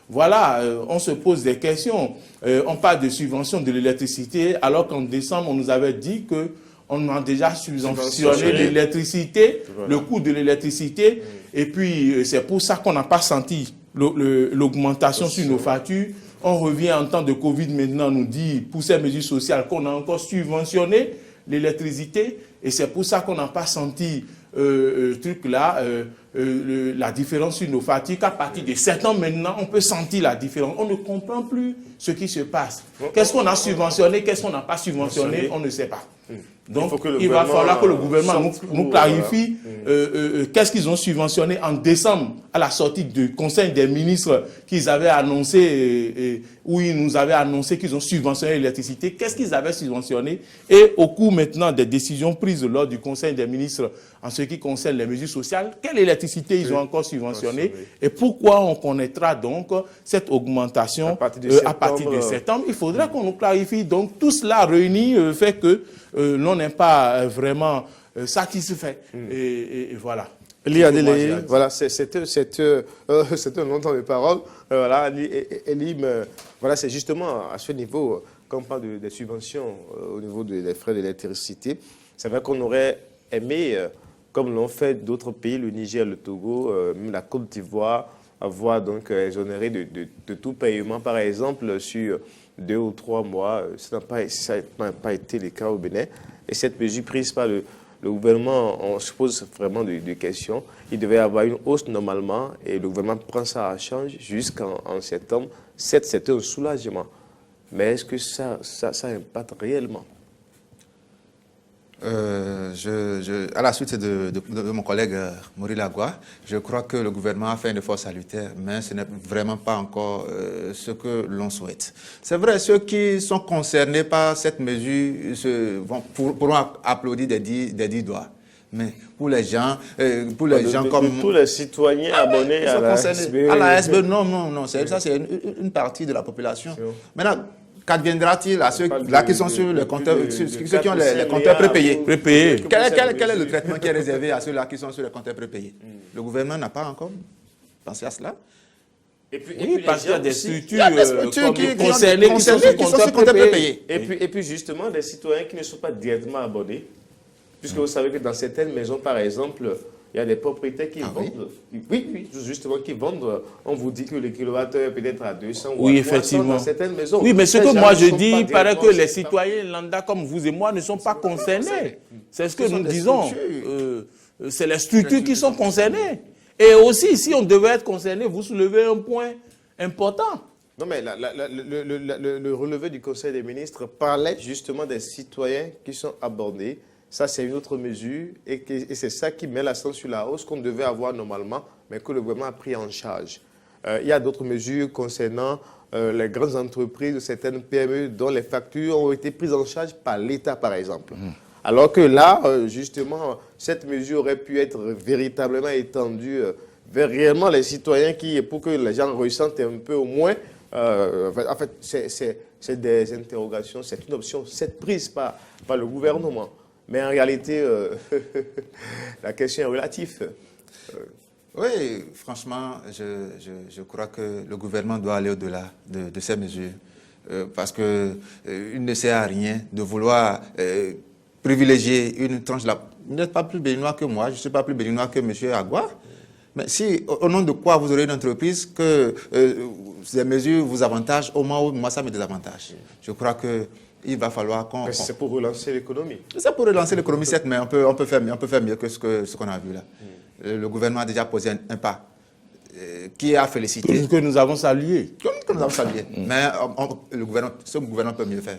voilà, on se pose des questions. On parle de subvention de l'électricité, alors qu'en décembre, on nous avait dit qu'on a déjà subventionné l'électricité, le coût de l'électricité. Et puis, c'est pour ça qu'on n'a pas senti l'augmentation sur nos factures. On revient en temps de Covid maintenant, on nous dit, pour ces mesures sociales, qu'on a encore subventionné l'électricité. Et c'est pour ça qu'on n'a pas senti la différence sur nos factures. Qu'à partir de 7 ans maintenant, on peut sentir la différence. On ne comprend plus ce qui se passe. Qu'est-ce qu'on a subventionné, qu'est-ce qu'on n'a pas subventionné, on ne sait pas. Donc, il va falloir que le gouvernement nous clarifie qu'est-ce qu'ils ont subventionné en décembre à la sortie du Conseil des ministres qu'ils avaient annoncé, où ils nous avaient annoncé qu'ils ont subventionné l'électricité. Qu'est-ce qu'ils avaient subventionné? Et au cours maintenant des décisions prises lors du Conseil des ministres en ce qui concerne les mesures sociales, quelle électricité ils ont encore subventionné et pourquoi on connaîtra donc cette augmentation à partir de septembre. Il faudrait qu'on nous clarifie. Donc tout cela réuni fait que l'on n'est pas vraiment satisfait. Et voilà. Eli Adele, voilà, c'est un long temps de parole. Voilà, Eli, voilà, c'est justement à ce niveau qu'on parle des subventions au niveau des frais d'électricité. C'est vrai qu'on aurait aimé, comme l'ont fait d'autres pays, le Niger, le Togo, même la Côte d'Ivoire, avoir donc exonéré de tout paiement, par exemple, sur 2 ou 3 mois. Ça n'a pas été le cas au Bénin. Et cette mesure prise par le gouvernement, on se pose vraiment des questions. Il devait y avoir une hausse normalement et le gouvernement prend ça à charge jusqu'en septembre. C'est un soulagement. Mais est-ce que ça impacte réellement? À la suite de mon collègue Maurice Lagua, je crois que le gouvernement a fait un effort salutaire, mais ce n'est vraiment pas encore ce que l'on souhaite. C'est vrai, ceux qui sont concernés par cette mesure pourront applaudir des 10 doigts. Mais pour les gens, comme... tous les citoyens abonnés à la SBE. À la SBE, non. Ça, c'est une partie de la population. Maintenant, qu'adviendra-t-il à ceux-là qui sont sur les compteurs, ceux qui ont les compteurs prépayés? Quel est le traitement qui est réservé à ceux-là qui sont sur les compteurs prépayés? Le gouvernement n'a pas encore pensé à cela. Et puis parce qu'il y a des structures concernés qui sont sur compteurs prépayés. Et puis justement, des citoyens qui ne sont pas directement abonnés. Puisque vous savez que dans certaines maisons, par exemple, il y a des propriétaires qui vendent. Oui, justement, qui vendent. On vous dit que le kilowattheure peut être à 200 ou à 300 dans certaines maisons. Oui, mais ce que moi je dis, il paraît que les citoyens lambda comme vous et moi ne sont pas concernés. C'est ce que nous disons. C'est les structures qui sont concernées. Et aussi, si on devait être concerné, vous soulevez un point important. Non, mais le relevé du Conseil des ministres parlait justement des citoyens qui sont abordés. Ça, c'est une autre mesure et c'est ça qui met l'accent sur la hausse qu'on devait avoir normalement, mais que le gouvernement a pris en charge. Il y a d'autres mesures concernant les grandes entreprises, certaines PME dont les factures ont été prises en charge par l'État, par exemple. Alors que là, justement, cette mesure aurait pu être véritablement étendue vers réellement les citoyens pour que les gens ressentent un peu au moins. En fait, c'est des interrogations, c'est une option, c'est prise par le gouvernement. Mais en réalité, la question est relative. Oui, franchement, je crois que le gouvernement doit aller au-delà de ces mesures. Parce qu'il ne sert à rien de vouloir privilégier une tranche de la... Vous n'êtes pas plus béninois que moi, je ne suis pas plus béninois que M. Agua. Mais si, au nom de quoi vous aurez une entreprise que ces mesures vous avantagent, au moins, moi, ça me désavantage. Je crois qu'il va falloir qu'on... Mais c'est pour relancer l'économie. C'est pour relancer l'économie, certes, mais on peut faire mieux que ce qu'on a vu là. Le gouvernement a déjà posé un pas qui a félicité. Que nous avons salué. Que nous avons salué. Mais ce gouvernement peut mieux faire.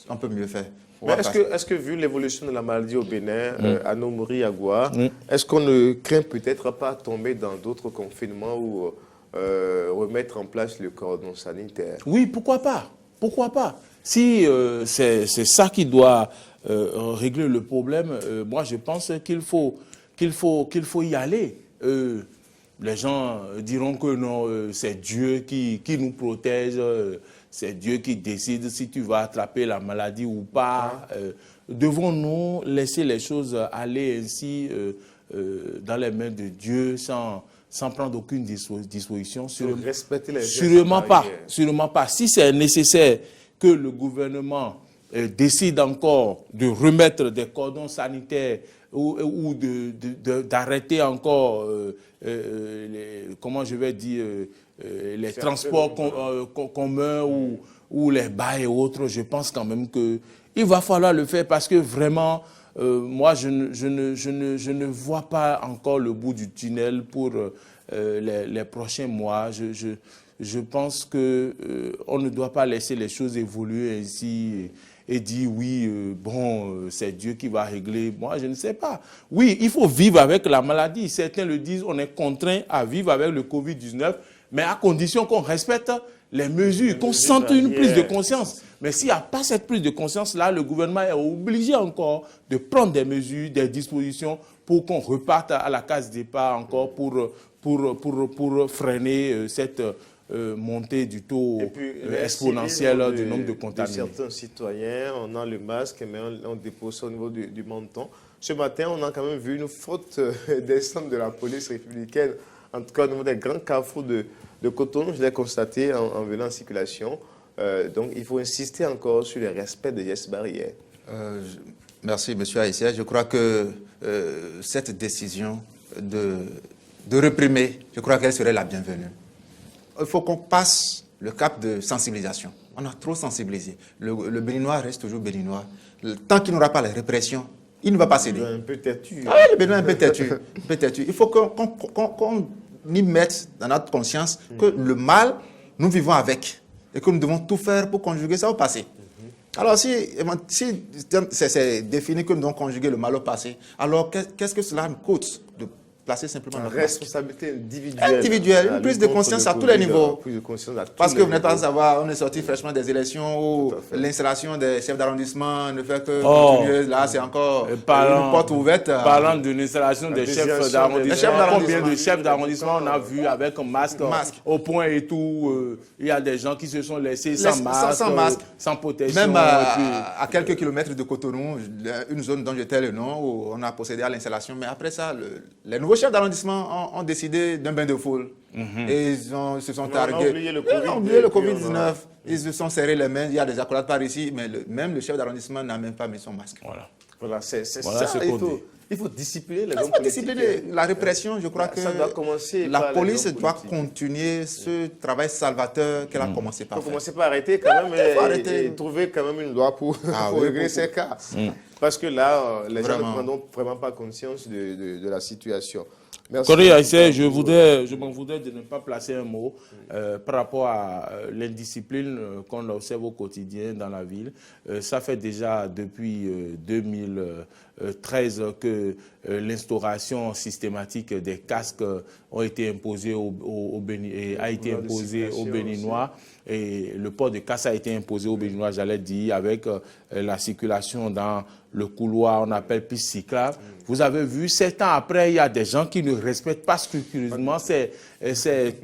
On peut mieux faire. Mais est-ce que vu l'évolution de la maladie au Bénin, à Nomori, Agua, est-ce qu'on ne craint peut-être pas tomber dans d'autres confinements ou remettre en place le cordon sanitaire? Oui, pourquoi pas? Pourquoi pas? Si c'est ça qui doit régler le problème, moi je pense qu'il faut y aller. Les gens diront que non, c'est Dieu qui nous protège, c'est Dieu qui décide si tu vas attraper la maladie ou pas. Devons-nous laisser les choses aller ainsi dans les mains de Dieu sans prendre aucune disposition? Respecter les gestes Sûrement pas, barrières. sûrement pas. Si c'est nécessaire que le gouvernement décide encore de remettre des cordons sanitaires ou d'arrêter encore, comment je vais dire, les transports communs ou les bars et autres, je pense quand même qu'il va falloir le faire parce que vraiment, moi, je ne vois pas encore le bout du tunnel pour les prochains mois. Je pense qu'on ne doit pas laisser les choses évoluer ainsi et dire oui, c'est Dieu qui va régler. Moi, je ne sais pas. Oui, il faut vivre avec la maladie. Certains le disent, on est contraint à vivre avec le Covid-19, mais à condition qu'on respecte les mesures, qu'on sente une prise de conscience. Mais s'il n'y a pas cette prise de conscience-là, le gouvernement est obligé encore de prendre des mesures, des dispositions pour qu'on reparte à la case départ encore pour freiner cette montée du taux exponentiel du nombre de contaminés. Certains citoyens, on a le masque, mais on dépose ça au niveau du menton. Ce matin, on a quand même vu une faute descente de la police républicaine, en tout cas au niveau des grands carrefours de Cotonou. Je l'ai constaté en venant en circulation. Donc, il faut insister encore sur le respect des gestes barrières. Merci, M. Haïtien. Je crois que cette décision de réprimer, je crois qu'elle serait la bienvenue. Il faut qu'on passe le cap de sensibilisation. On a trop sensibilisé. Le Béninois reste toujours Béninois. Tant qu'il n'aura pas la répression, il ne va pas céder. Un peu têtu. Ah oui, le Béninois est un peu têtu. Un peu têtu. Il faut qu'on y mette dans notre conscience que le mal, nous vivons avec. Et que nous devons tout faire pour conjuguer ça au passé. Alors, si c'est défini que nous devons conjuguer le mal au passé, alors qu'est-ce que cela nous coûte de placer simplement une notre responsabilité individuelle. Individuelle, une prise de conscience à tous les niveaux. Parce que vous n'êtes pas à savoir, on est sorti fraîchement des élections où l'installation des chefs d'arrondissement ne fait que continuer. Là, c'est encore une porte ouverte. Parlant de l'installation des chefs d'arrondissement, combien de chefs d'arrondissement on a vu avec un masque au point et tout. Il y a des gens qui se sont laissés sans masque, sans protection. Même à quelques kilomètres de Cotonou, une zone dont j'étais le nom, où on a procédé à l'installation. Mais après ça, les nouveaux chefs d'arrondissement ont décidé d'un bain de foule. Et ils se sont targués. Ils ont oublié le Covid-19. Ils se sont serrés les mains. Il y a des accolades par ici, mais même le chef d'arrondissement n'a même pas mis son masque. Voilà, c'est ça. Il faut discipliner les hommes politiques. La répression, je crois que ça doit commencer la police doit continuer ce travail salvateur qu'elle a commencé par faire. Il faut commencer par arrêter quand même et trouver quand même une loi pour régler ces cas. Parce que là, les gens ne prendront vraiment pas conscience de la situation. Corée Haïtien, je m'en voudrais de ne pas placer un mot par rapport à l'indiscipline qu'on observe au quotidien dans la ville. Ça fait déjà depuis 2013 que l'instauration systématique des casques ont été imposés aux Béninois. Et le port de casque a été imposé aux Béninois, j'allais dire, avec la circulation dans le couloir, on appelle piste cyclable. Vous avez vu, 7 ans après, il y a des gens qui ne respectent pas scrupuleusement ces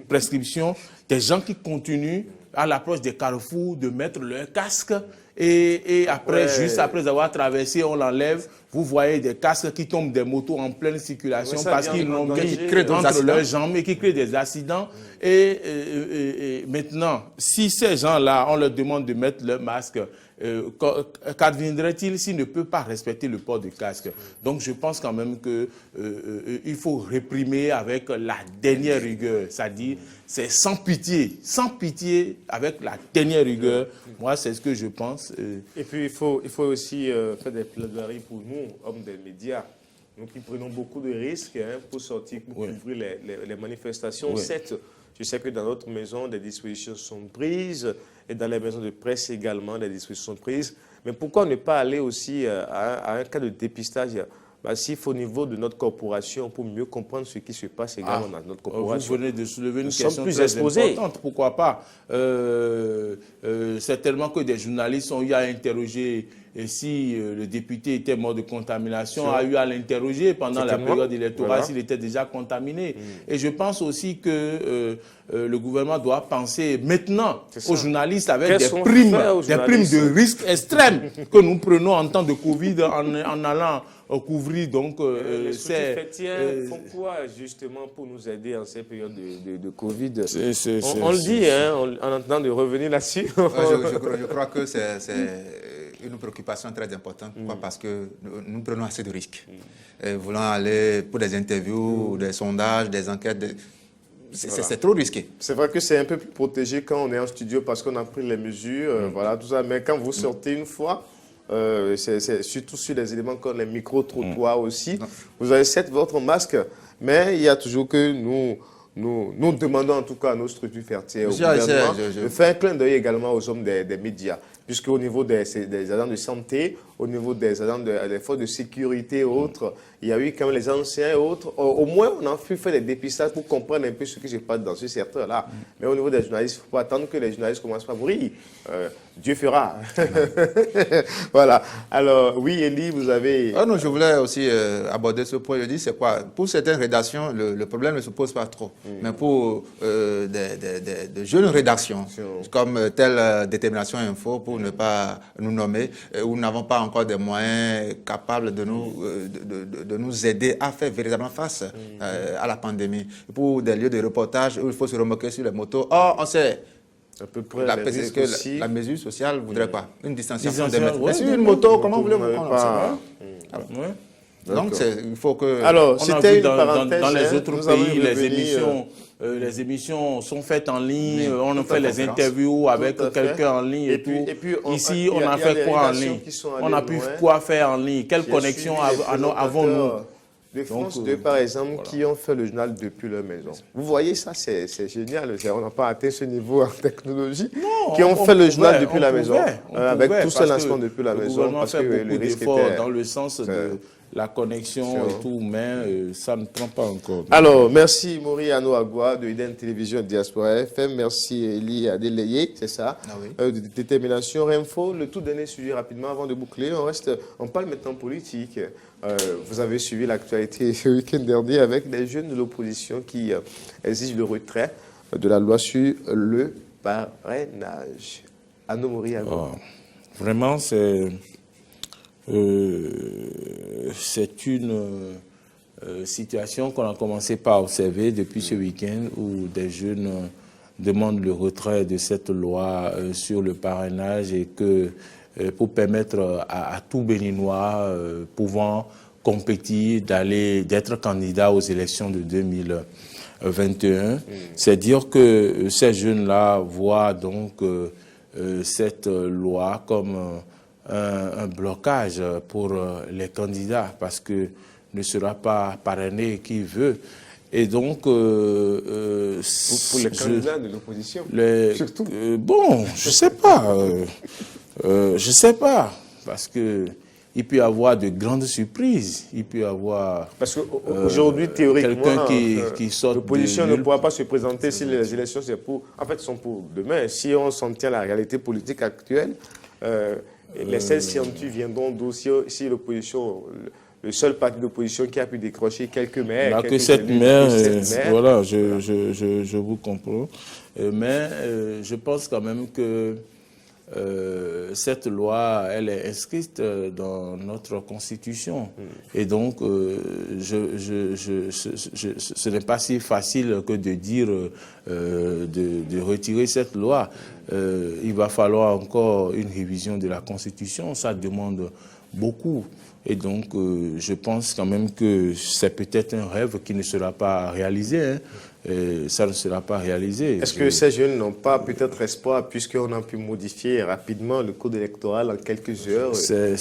prescriptions, des gens qui continuent à l'approche des carrefours, de mettre leur casque et après, juste après avoir traversé, on l'enlève. Vous voyez des casques qui tombent des motos en pleine circulation parce qu'ils l'ont mis entre leurs jambes et qui créent des accidents. Et maintenant, si ces gens-là, on leur demande de mettre leur masque, qu'adviendrait-il s'ils ne peuvent pas respecter le port du casque? Donc je pense quand même qu'il faut réprimer avec la dernière rigueur, c'est-à-dire c'est sans pitié avec la dernière rigueur. Moi, c'est ce que je pense. Et puis il faut aussi faire des plaidoiries pour nous, hommes des médias. Nous qui prenons beaucoup de risques pour sortir, pour couvrir les manifestations. Oui. Certes, je sais que dans notre maison, des dispositions sont prises, et dans les maisons de presse également, des dispositions sont prises. Mais pourquoi ne pas aller aussi à un cas de dépistage massif au niveau de notre corporation pour mieux comprendre ce qui se passe également dans notre corporation? Vous venez de soulever une Nous question sommes plus très exposés. importante. Pourquoi pas? Certainement que des journalistes ont eu à interroger si le député était mort de contamination, a eu à l'interroger pendant la période électorale s'il était déjà contaminé. Et je pense aussi que le gouvernement doit penser maintenant aux journalistes avec des primes de risque extrêmes que nous prenons en temps de Covid en allant couvrir donc les sous-fêtiens font quoi justement pour nous aider en ces périodes de Covid? On le dit, en entendant de revenir là-dessus. Je crois que c'est une préoccupation très importante. Pourquoi? Parce que nous prenons assez de risques. Voulant aller pour des interviews, des sondages, des enquêtes, c'est trop risqué. C'est vrai que c'est un peu plus protégé quand on est en studio parce qu'on a pris les mesures, voilà, tout ça. Mais quand vous sortez une fois, c'est surtout sur des éléments comme les micro-trottoirs aussi, vous avez certes votre masque, mais il y a toujours que nous demandons en tout cas à nos structures fertières, au gouvernement, de faire un clin d'œil également aux hommes des médias. Puisque au niveau des agents de santé, au niveau des agents des forces de sécurité et autres, il y a eu quand même les anciens et autres. Au moins, on a pu faire des dépistages pour comprendre un peu ce qui se passe dans ce secteur-là. Mais au niveau des journalistes, il ne faut pas attendre que les journalistes commencent à mourir. Dieu fera. Voilà. Alors, oui, Elie, vous avez... Ah non, je voulais aussi aborder ce point. Je dis, c'est quoi? Pour certaines rédactions, le problème ne se pose pas trop. Mais pour de jeunes rédactions, comme telle Détermination Info, pour ne pas nous nommer, où nous n'avons pas encore des moyens capables de nous aider à faire véritablement face à la pandémie. Pour des lieux de reportage où il faut se remorquer sur les motos. Or, on sait à peu près la mesure sociale voudrait quoi? Une distanciation de mètres. Mais sur une moto, comment voulez-vous qu'on Donc, il faut que... Alors, c'était une parenthèse. Dans les autres pays, les émissions sont faites en ligne, on fait les interviews avec quelqu'un en ligne et tout. Ici, on a fait quoi en ligne? On a pu quoi faire en ligne? Quelle connexion avons-nous? De France 2, par exemple, qui ont fait le journal depuis leur maison. Vous voyez, ça, c'est génial. On n'a pas atteint ce niveau en technologie. Qui ont fait le journal depuis la maison, avec tout ce lancement depuis la maison. Parce que le risque était dans le sens de la connexion et tout, mais ça ne prend pas encore. Alors, merci Mori Anoagwa de Eden Télévision Diaspora FM. Merci Elie Adeleye, c'est ça, de Détermination Info. Le tout dernier sujet rapidement avant de boucler. On parle maintenant politique. Vous avez suivi l'actualité ce week-end dernier avec les jeunes de l'opposition qui exigent le retrait de la loi sur le parrainage. Anno Mori Anoagwa. Vraiment, c'est une situation qu'on a commencé par observer depuis ce week-end où des jeunes demandent le retrait de cette loi sur le parrainage et que pour permettre à tout Béninois pouvant compétir, d'être candidat aux élections de 2021. C'est dire que ces jeunes-là voient donc cette loi comme un blocage pour les candidats parce que ne sera pas parrainé qui veut. Et donc... pour les candidats de l'opposition, surtout. Bon, je sais pas. Je sais pas. Parce que il peut y avoir de grandes surprises. Il peut y avoir... Parce qu'aujourd'hui, théoriquement, qui sort l'opposition ne pourra pas se présenter si les élections sont pour demain. Si on s'en tient à la réalité politique actuelle, les 16 scientifiques viendront d'où si l'opposition le seul parti d'opposition qui a pu décrocher quelques maires. Il n'y a que 7 maires, voilà, je vous comprends. Mais je pense quand même que cette loi, elle est inscrite dans notre Constitution. Et donc, ce n'est pas si facile que de dire de retirer cette loi. Il va falloir encore une révision de la Constitution. Ça demande beaucoup. Et donc, je pense quand même que c'est peut-être un rêve qui ne sera pas réalisé. Hein. Ça ne sera pas réalisé. Est-ce que ces jeunes n'ont pas peut-être espoir, puisqu'on a pu modifier rapidement le code électoral en quelques heures? C'est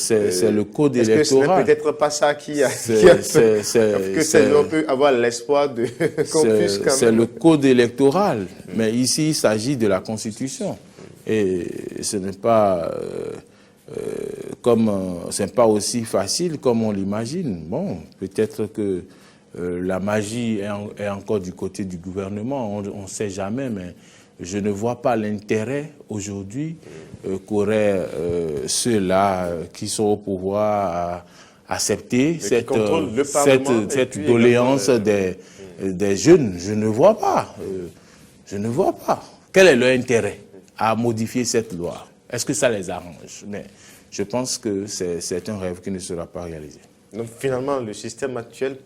le code électoral. Est-ce que ce n'est peut-être pas ça qui a fait que ces gens peuvent avoir l'espoir de qu'on puisse quand même... C'est le code électoral, mais ici, il s'agit de la Constitution. Et ce n'est pas... c'est pas aussi facile comme on l'imagine. Bon, peut-être que la magie est encore du côté du gouvernement, on ne sait jamais, mais je ne vois pas l'intérêt aujourd'hui qu'auraient ceux-là qui sont au pouvoir à accepter cette doléance des jeunes. Je ne vois pas. Je ne vois pas. Quel est leur intérêt à modifier cette loi? Est-ce que ça les arrange? Mais je pense que c'est un rêve qui ne sera pas réalisé. Donc finalement, le système actuel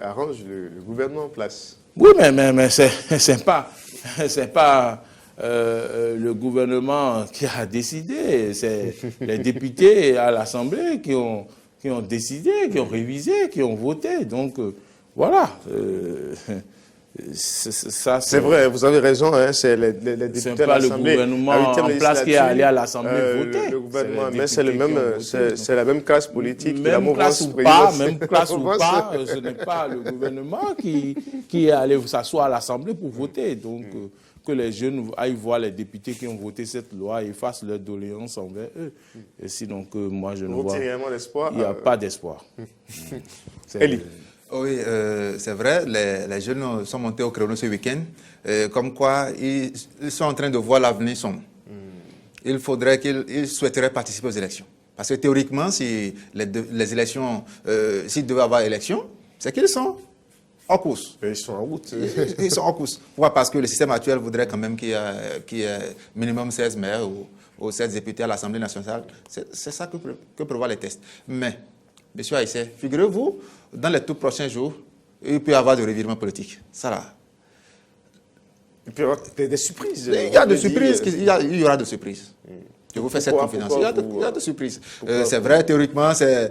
arrange le gouvernement en place. Oui, mais c'est pas le gouvernement qui a décidé. C'est les députés à l'Assemblée qui ont décidé, qui ont révisé, qui ont voté. Donc voilà. C'est vrai, vous avez raison, hein, c'est les députés à l'Assemblée. C'est pas le gouvernement en place qui est allé à l'Assemblée voter. Le gouvernement, mais c'est la même classe politique. Même classe ou pas, ce n'est pas le gouvernement qui est allé s'asseoir à l'Assemblée pour voter. Donc, que les jeunes aillent voir les députés qui ont voté cette loi et fassent leur doléance envers eux. Et sinon, que moi, je ne vois... Il n'y a pas d'espoir. Elie. Oui, c'est vrai, les jeunes sont montés au créneau ce week-end, comme quoi ils sont en train de voir l'avenir sombre. Il faudrait qu'ils souhaiteraient participer aux élections. Parce que théoriquement, si les élections, s'ils devaient avoir élection, c'est qu'ils sont en course. Ils sont en route. Ils sont en course. Pourquoi? Parce que le système actuel voudrait quand même qu'il y ait minimum 16 maires ou 16 députés à l'Assemblée nationale. C'est ça que prévoient les tests. Mais, monsieur Aïssé, figurez-vous, dans les tout prochains jours, il peut y avoir des revirements politiques. Ça là. Il peut y avoir des surprises. Il y a des surprises. Il y aura des surprises. Je vous fais cette confidence. Il y a des surprises. C'est vrai, théoriquement, ce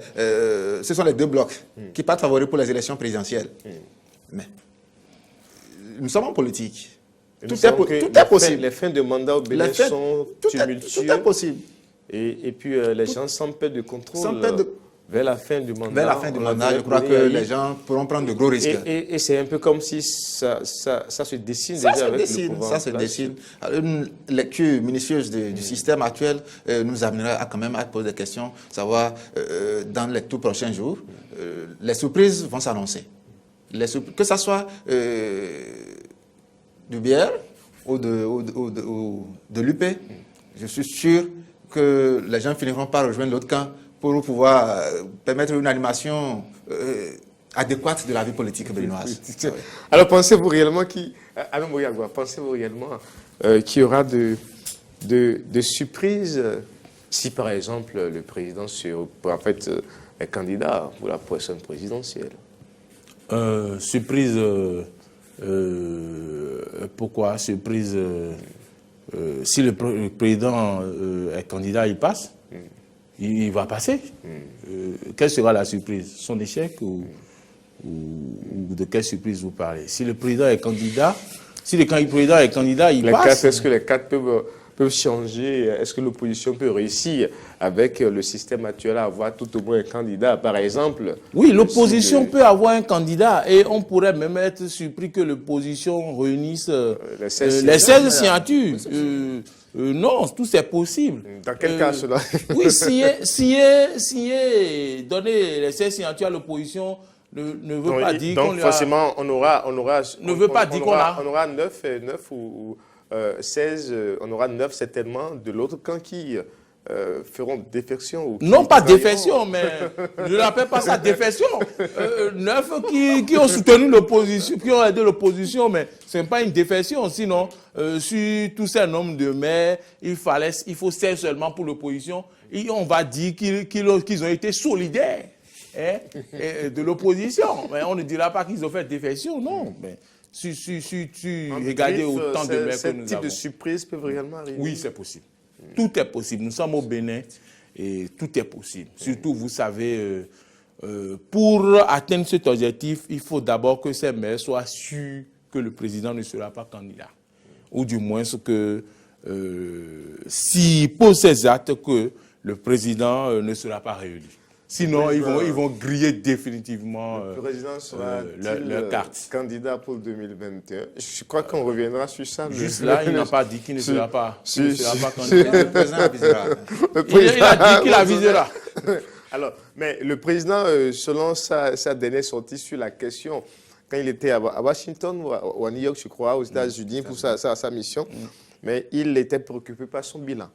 sont les deux blocs qui partent favoris pour les élections présidentielles. Mais nous sommes en politique. Tout est possible. Les fins de mandat au Bénin sont tumultueuses. Tout est possible. Et puis les gens sans perte de contrôle. Vers la fin du mandat. Vers la fin du mandat, je crois que les gens pourront prendre de gros risques. Et c'est un peu comme si ça se dessine déjà avec le pouvoir. Ça se dessine. Une lecture minutieuse du système actuel nous amènera quand même à poser des questions, savoir dans les tout prochains jours, les surprises vont s'annoncer. Que ce soit du BR ou de l'UP, je suis sûr que les gens finiront par rejoindre l'autre camp pour pouvoir permettre une animation adéquate de la vie politique béninoise. Alors pensez-vous réellement qu'il y aura de surprises si par exemple le président est candidat pour la prochaine présidentielle? Surprise, pourquoi? Surprise, si le président est candidat, il passe. Il va passer. Quelle sera la surprise? Son échec ou de quelle surprise vous parlez? Si le président est candidat, il passe. Est-ce que les cadres peuvent changer? Est-ce que l'opposition peut réussir avec le système actuel à avoir tout au moins un candidat, par exemple? Oui, l'opposition peut avoir un candidat et on pourrait même être surpris que l'opposition réunisse les 16 signatures. Non, tout c'est possible. Dans quel cas cela? Oui, si est donner les 16 signatures à l'opposition ne veut pas dire qu'on lui a... Donc forcément, on aura 9 ou 16, on aura 9 certainement de l'autre camp qui feront défection ou Non, pas travailleront. défection, mais je n'appelle pas ça défection. 9 qui ont soutenu l'opposition, qui ont aidé l'opposition, mais ce n'est pas une défection. Sinon, sur tous ces nombres de maires, il faut 16 seulement pour l'opposition. Et on va dire qu'ils ont été solidaires de l'opposition. Mais on ne dira pas qu'ils ont fait défection, non. Mais si regardez autant de maires que nous avons. Ce type de surprise peut réellement arriver. Oui, c'est possible. Tout est possible. Nous sommes au Bénin et tout est possible. Surtout, vous savez, pour atteindre cet objectif, il faut d'abord que ces maires soient sûrs que le président ne sera pas candidat. Ou du moins que s'il pose ces actes, que le président ne sera pas réélu. Sinon, ils vont griller définitivement le président sera leur carte. Candidat pour 2021. Je crois qu'on reviendra sur ça. Juste là, il n'a pas dit qu'il ne sera pas candidat. Le président avisera. Il a dit qu'il avisera. Alors, mais le président, selon sa dernière sortie sur la question, quand il était à Washington ou à New York, je crois, aux États-Unis pour sa mission, mais il était préoccupé par son bilan.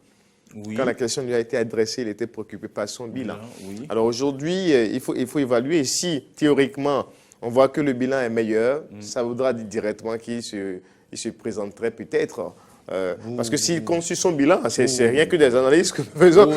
Oui. Quand la question lui a été adressée, il était préoccupé par son bilan. Oui. Alors aujourd'hui, il faut évaluer. Et si, théoriquement, on voit que le bilan est meilleur, ça voudra dire directement qu'il se présenterait peut-être. Parce que s'il compte sur son bilan, c'est rien que des analyses que nous faisons.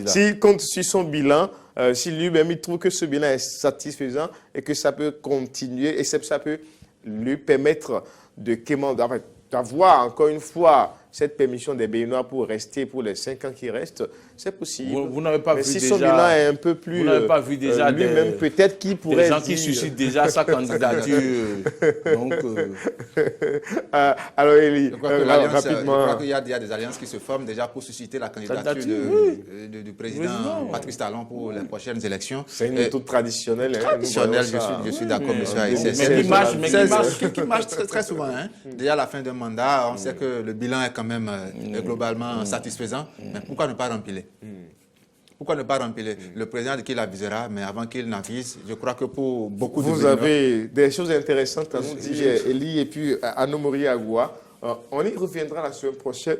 S'il compte sur son bilan, si lui-même il trouve que ce bilan est satisfaisant et que ça peut continuer et ça peut lui permettre d'avoir encore une fois cette permission des Béninois pour rester pour les 5 ans qui restent, c'est possible. Vous n'avez pas mais vu si déjà, son bilan est un peu plus... Vous n'avez pas vu déjà lui-même peut-être qu'il pourrait des gens qui suscitent déjà sa candidature. Donc, alors Elie, rapidement... Je crois qu'il y a des alliances qui se forment déjà pour susciter la candidature du président Patrice Talon pour les prochaines élections. C'est une méthode traditionnelle. Traditionnelle, je suis d'accord, monsieur Aïssé. Mais qui marche très souvent. Déjà à la fin d'un mandat, on sait que le bilan est quand même globalement satisfaisant, mais pourquoi ne pas rempiler? Pourquoi ne pas rempiler? Le président dit qu'il avisera, mais avant qu'il n'avise, je crois que pour beaucoup de Vous avez des choses intéressantes à nous dire, Elie, et puis Anne-Marie Agua. On y reviendra la semaine prochaine.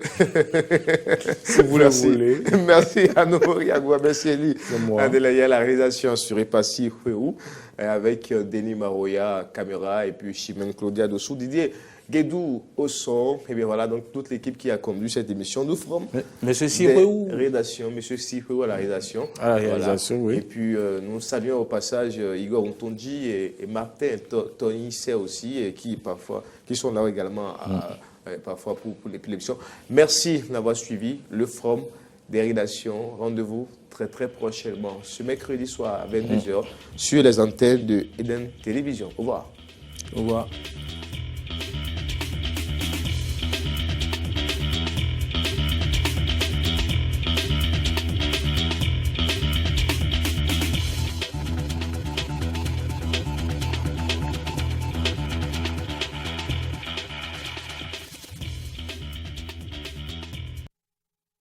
Si vous le voulez. Merci Anne-Marie Agua, merci Elie. Adelaïa, la réalisation sur Epassi Huéou, avec Denis Maroya, caméra, et puis Chimène Claudia Dossou, Didier Guédou au son, et bien voilà, donc toute l'équipe qui a conduit cette émission. Nous ferons Monsieur Sirou rédaction, Monsieur Sirou à la réalisation. À la réalisation, voilà. oui. Et puis nous saluons au passage Igor Ontonji et Martin Tony Sey aussi, qui sont là également parfois pour l'émission. Merci d'avoir suivi le Forum des rédactions. Rendez-vous très très prochainement ce mercredi soir à 22h sur les antennes de Eden Télévision. Au revoir. Au revoir.